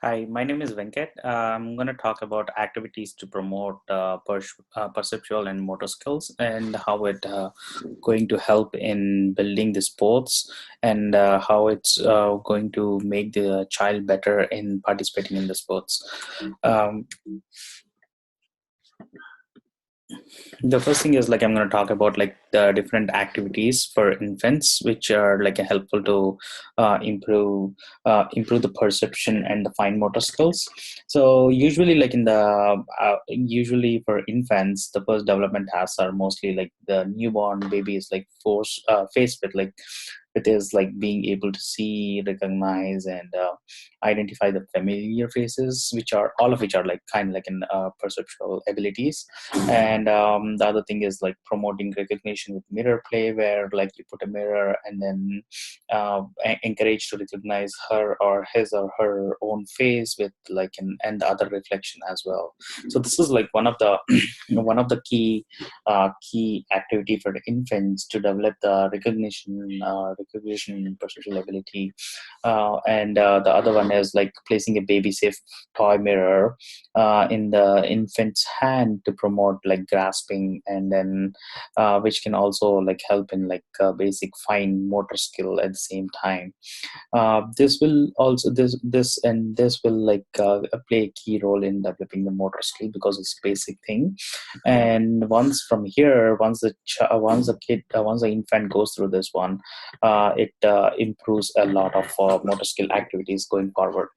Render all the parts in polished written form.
Hi, my name is Venkat. I'm going to talk about activities to promote perceptual and motor skills and how it going to help in building the sports and how it's going to make the child better in participating in the sports. Um, the first thing is like I'm going to talk about like the different activities for infants which are like helpful to improve the perception and the fine motor skills. So usually like in the usually for infants the first development tasks are mostly like the newborn baby is like faced with like it is like being able to see, recognize, and identify the familiar faces, which are all of which are like kind of like in perceptual abilities. And the other thing is like promoting recognition with mirror play, where like you put a mirror and then encourage to recognize her or his or her own face with like and the other reflection as well. So this is like one of the one of the key activity for the infants to develop the recognition and perceptual ability. And the other one is like placing a baby safe toy mirror in the infant's hand to promote like grasping, and then which can also like help in like basic fine motor skill at the same time. This will also this will like play a key role in developing the motor skill because it's a basic thing. And once from here, once the infant goes through this one, it improves a lot of motor skill activities going forward.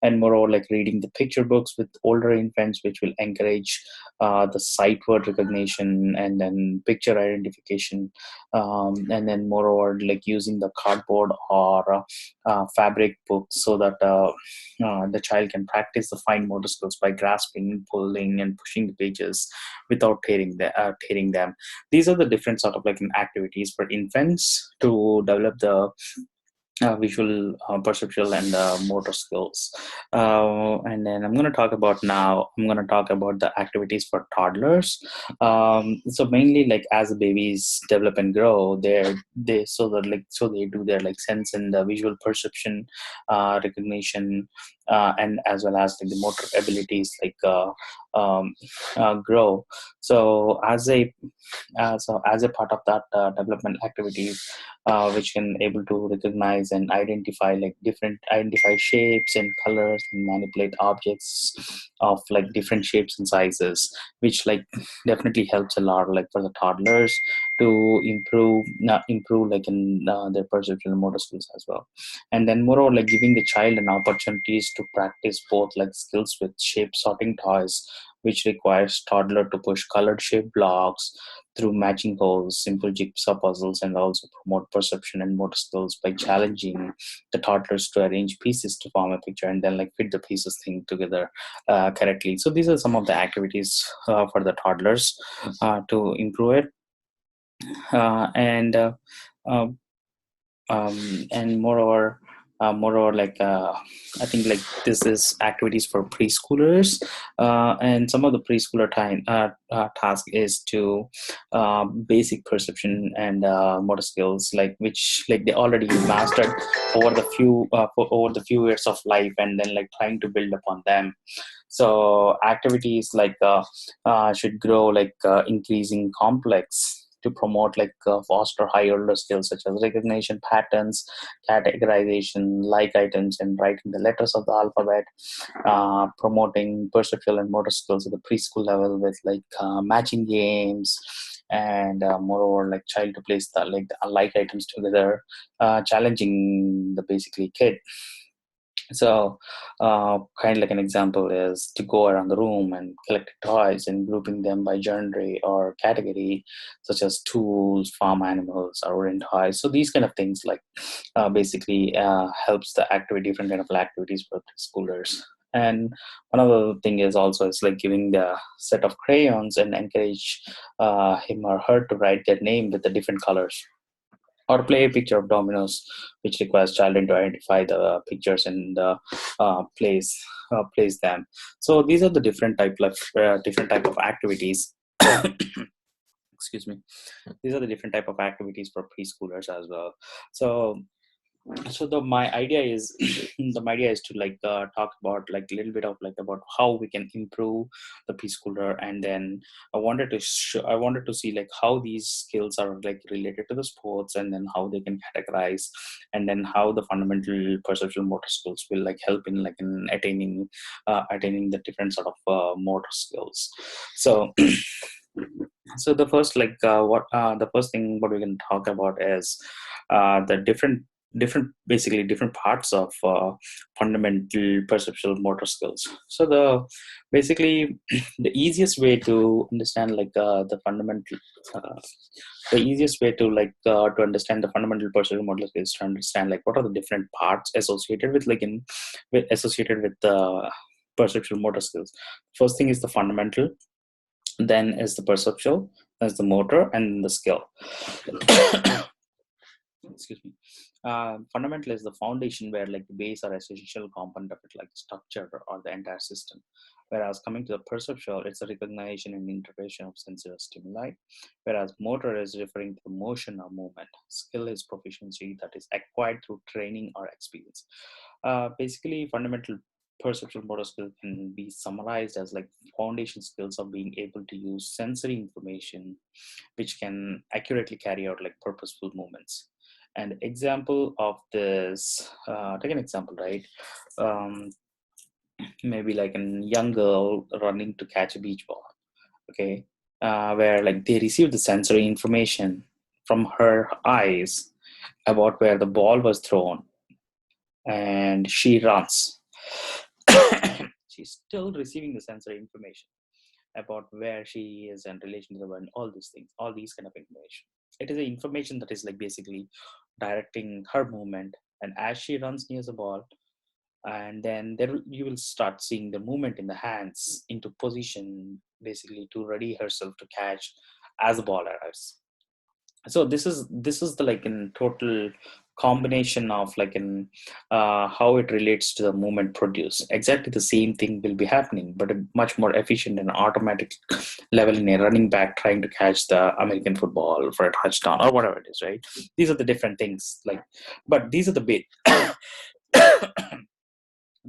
And moreover, like reading the picture books with older infants, which will encourage the sight word recognition and then picture identification. And then moreover, like using the cardboard or fabric books so that the child can practice the fine motor skills by grasping, pulling, and pushing the pages without tearing them. These are the different sort of like activities for infants to develop the visual, perceptual, and motor skills. And then I'm going to talk about the activities for toddlers. So mainly like as the babies develop and grow, so they do their like sense and visual perception, recognition, and as well as like the motor abilities like um, grow. So as a part of that development activity, which can able to recognize and identify shapes and colors and manipulate objects of like different shapes and sizes, which like definitely helps a lot like for the toddlers to improve like in their perceptual and motor skills as well. And then moreover, like giving the child an opportunities to practice both like skills with shape sorting toys, which requires toddler to push colored shape blocks through matching holes, simple jigsaw puzzles, and also promote perception and motor skills by challenging the toddlers to arrange pieces to form a picture and then like fit the pieces thing together correctly. So these are some of the activities for the toddlers to improve it. And uh, and moreover like I think like this is activities for preschoolers, and some of the preschooler time task is to basic perception and motor skills like which like they already mastered over the few years of life, and then like trying to build upon them. So activities like should grow like increasing complex to promote like foster high order skills such as recognition patterns, categorization, like items, and writing the letters of the alphabet. Promoting perceptual and motor skills at the preschool level with like matching games, and moreover like child to place the like items together, challenging the basically kid. So, kind of like an example is to go around the room and collect toys and grouping them by genre or category, such as tools, farm animals, or wooden toys. So these kind of things like basically helps the activity, different kind of activities for preschoolers. And one other thing is also it's like giving the set of crayons and encourage him or her to write their name with the different colors, or play a picture of dominoes, which requires children to identify the pictures and place them. So these are the different type of activities. Excuse me. These are the different type of activities for preschoolers as well. So So the my idea is the my idea is to like talk about like a little bit of like about how we can improve the preschooler, and then I wanted to see like how these skills are like related to the sports, and then how they can categorize, and then how the fundamental perceptual motor skills will like help in like in attaining the different sort of motor skills. So so the first like what the first thing what we can talk about is the different basically different parts of fundamental perceptual motor skills. So the basically the easiest way to understand like uh, the easiest way to understand the fundamental perceptual motor skills is to understand like what are the different parts associated with associated with the perceptual motor skills. First thing is the fundamental, then is the perceptual, there's the motor, and the skill. Excuse me. Fundamental is the foundation where like the base or essential component of it, like structure or the entire system. Whereas coming to the perceptual, it's a recognition and interpretation of sensory stimuli. Whereas motor is referring to the motion or movement. Skill is proficiency that is acquired through training or experience. Basically, fundamental perceptual motor skill can be summarized as like foundation skills of being able to use sensory information which can accurately carry out like purposeful movements. And example of this, take an example, right? um, Maybe like a young girl running to catch a beach ball, okay, where like they receive the sensory information from her eyes about where the ball was thrown, and she runs. She's still receiving the sensory information about where she is in relation to the world, all these things, all these kind of information. It is the information that is like basically directing her movement. And as she runs near the ball, and then you will start seeing the movement in the hands into position, basically to ready herself to catch as the ball arrives. So this is the like in total combination of like in how it relates to the movement produced. Exactly the same thing will be happening, but a much more efficient and automatic level in a running back trying to catch the American football for a touchdown or whatever it is, right? These are the different things like, but these are the big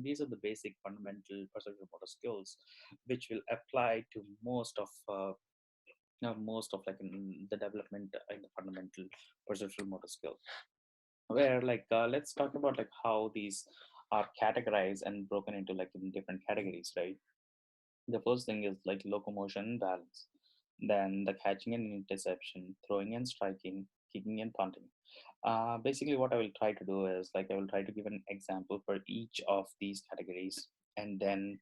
these are the basic fundamental perceptual motor skills which will apply to most of like in the development in the fundamental perceptual motor skill, where like let's talk about like how these are categorized and broken into like in different categories, right? The first thing is like locomotion and balance, then the catching and interception, throwing and striking, kicking and punting. Basically what I will try to do is like I will try to give an example for each of these categories, and then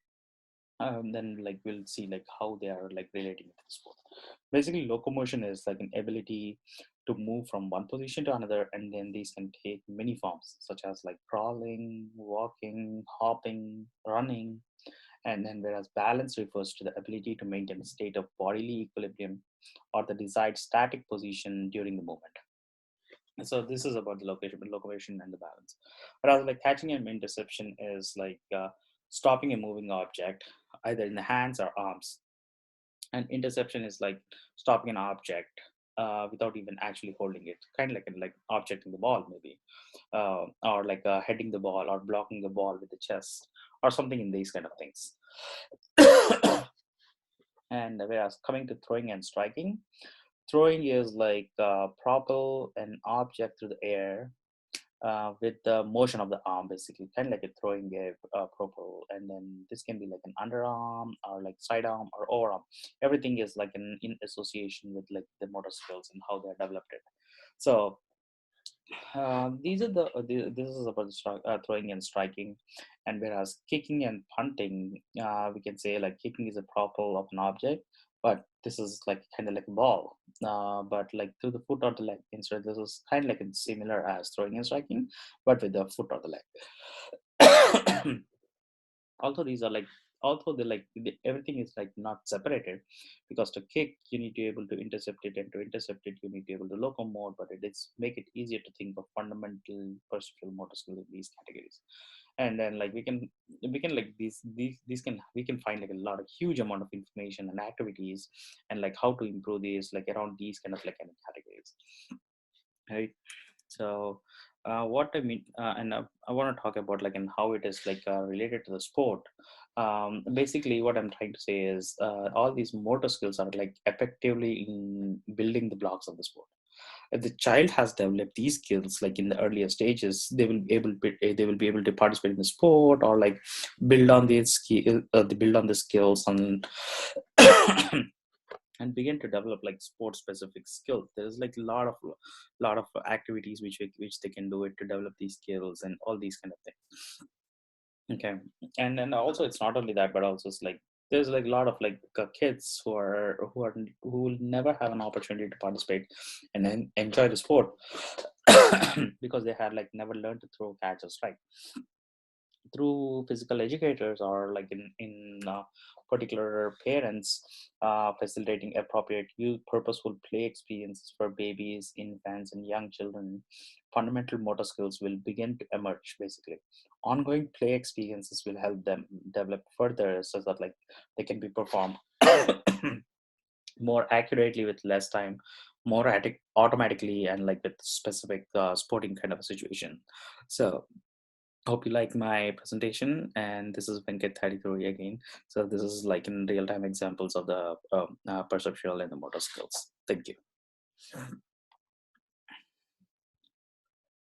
like we'll see like how they are like relating to the sport. Basically locomotion is like an ability to move from one position to another, and then these can take many forms such as like crawling, walking, hopping, running. And then whereas balance refers to the ability to maintain a state of bodily equilibrium or the desired static position during the movement. So this is about the locomotion and the balance. Whereas like catching and interception is like stopping a moving object either in the hands or arms, and interception is like stopping an object without even actually holding it, kind of like objecting the ball maybe, or like heading the ball or blocking the ball with the chest or something in these kind of things. And whereas coming to throwing and striking, throwing is like propel an object through the air with the motion of the arm, basically kind of like a throwing a propel. And then this can be like an underarm or like sidearm or overarm. Everything is like in association with like the motor skills and how they're developed it. So these are this is about the throwing and striking. And whereas kicking and punting, we can say like kicking is a propel of an object, but this is like kind of like a ball, but like through the foot or the leg. Instead, this is kind of like similar as throwing and striking, but with the foot or the leg. Although these are like although they like everything is like not separated, because to kick you need to be able to intercept it, and to intercept it you need to be able to locomote, but it is make it easier to think of fundamental perceptual motor skill in these categories. And then like we can like these can we can find like a lot of huge amount of information and activities, and like how to improve these like around these kind of like categories, right? So What I mean, and I want to talk about like and how it is like related to the sport. Basically, what I'm trying to say is all these motor skills are like effectively in building the blocks of the sport. If the child has developed these skills like in the earlier stages, they will be able to participate in the sport or like build on these skill they build on the skills and and begin to develop like sport specific skills. There's like a lot of activities which they can do it to develop these skills and all these kind of things. Okay. And then also it's not only that, but also it's like there's like a lot of like kids who will never have an opportunity to participate and then enjoy the sport because they had like never learned to throw catches, right? Through physical educators or like in particular parents facilitating appropriate youth purposeful play experiences for babies, infants and young children, fundamental motor skills will begin to emerge. Basically, ongoing play experiences will help them develop further so that like they can be performed more accurately with less time, more automatically, and like with specific sporting kind of a situation. So hope you like my presentation. And this is Venkat 33 again. So this is like in real time examples of the perceptual and the motor skills. Thank you.